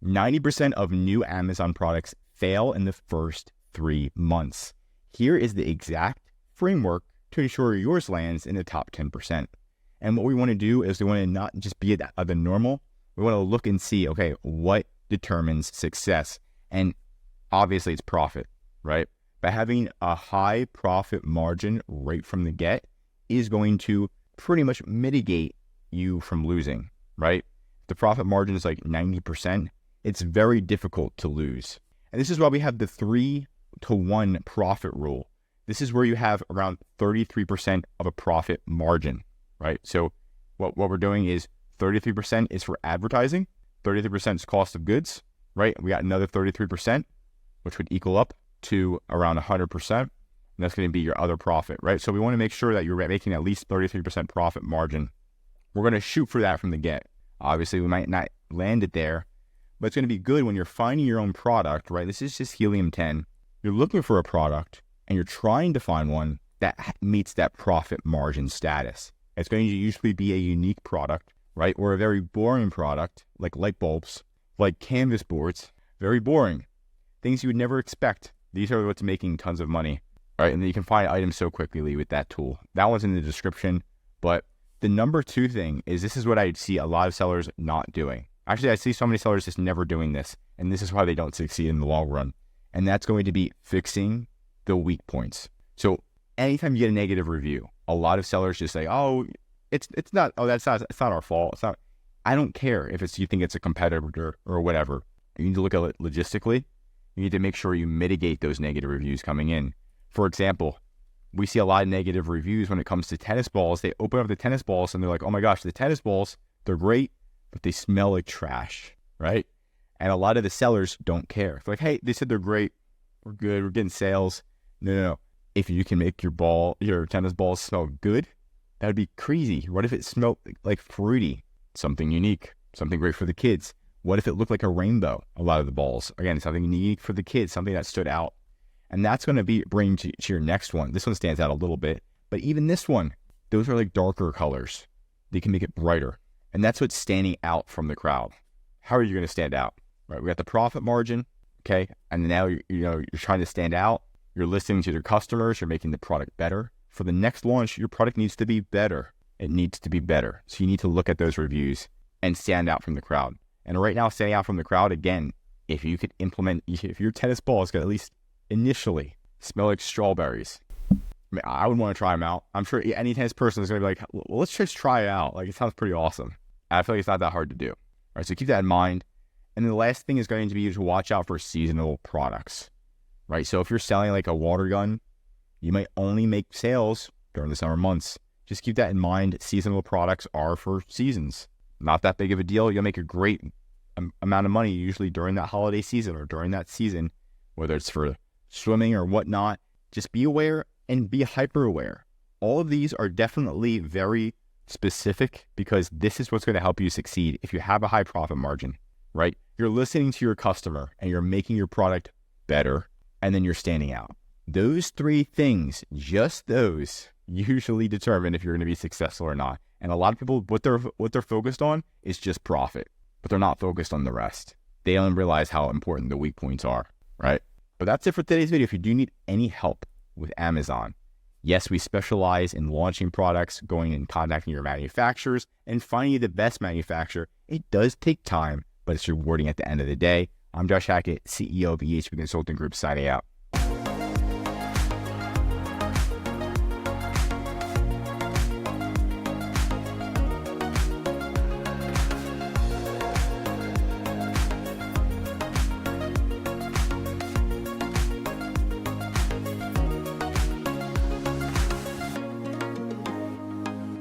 90% of new Amazon products fail in the first 3 months. Here is the exact framework to ensure yours lands in the top 10%. And what we want to do is we want to not just be at the normal. We want to look and see, okay, what determines success? And obviously it's profit, right? But having a high profit margin right from the get is going to pretty much mitigate you from losing, right? If the profit margin is like 90%, it's very difficult to lose. And this is why we have the 3-to-1 profit rule. This is where you have around 33% of a profit margin, right? So what we're doing is 33% is for advertising, 33% is cost of goods, right? We got another 33%, which would equal up to around 100%. And that's going to be your other profit, right? So we want to make sure that you're making at least 33% profit margin. We're going to shoot for that from the get. Obviously, we might not land it there, but it's going to be good when you're finding your own product, right? This is just Helium 10. You're looking for a product and you're trying to find one that meets that profit margin status. It's going to usually be a unique product, right? Or a very boring product like light bulbs, like canvas boards, very boring. Things you would never expect. These are what's making tons of money, right? And then you can find items so quickly with that tool. That one's in the description. But the number 2 thing is, this is what I see a lot of sellers not doing. Actually, I see so many sellers just never doing this. And this is why they don't succeed in the long run. And that's going to be fixing the weak points. So anytime you get a negative review, a lot of sellers just say, oh, it's not our fault. It's not. I don't care if you think it's a competitor or whatever. You need to look at it logistically. You need to make sure you mitigate those negative reviews coming in. For example, we see a lot of negative reviews when it comes to tennis balls. They open up the tennis balls and they're like, oh my gosh, the tennis balls, they're great, but they smell like trash, right? And a lot of the sellers don't care. They're like, hey, they said they're great. We're good. We're getting sales. No. If you can make your tennis balls smell good, that would be crazy. What if it smelled like fruity, something unique, something great for the kids? What if it looked like a rainbow, a lot of the balls? Again, something unique for the kids, something that stood out. And that's going to bring to your next one. This one stands out a little bit, but even this one, those are like darker colors. They can make it brighter. And that's what's standing out from the crowd. How are you going to stand out? Right? We got the profit margin, okay? And now you're trying to stand out. You're listening to your customers. You're making the product better. For the next launch, your product needs to be better. It needs to be better. So you need to look at those reviews and stand out from the crowd. And right now, standing out from the crowd, again, if you could if your tennis ball is going to at least initially smell like strawberries, I would want to try them out. I'm sure any tennis person is going to be like, well, let's just try it out. Like, it sounds pretty awesome. I feel like it's not that hard to do. All right, so keep that in mind. And then the last thing is going to be to watch out for seasonal products, right? So if you're selling like a water gun, you might only make sales during the summer months. Just keep that in mind. Seasonal products are for seasons. Not that big of a deal. You'll make a great amount of money usually during that holiday season or during that season, whether it's for swimming or whatnot. Just be aware and be hyper aware. All of these are definitely very specific because this is what's going to help you succeed if you have a high profit margin, right? You're listening to your customer and you're making your product better, and then you're standing out. Those 3 things, just those, usually determine if you're going to be successful or not. And a lot of people, what they're focused on is just profit, but they're not focused on the rest. They don't realize how important the weak points are, right? But that's it for today's video. If you do need any help with Amazon, yes, we specialize in launching products, going and contacting your manufacturers, and finding the best manufacturer. It does take time, but it's rewarding at the end of the day. I'm Josh Hackett, CEO of EHP Consulting Group, signing out.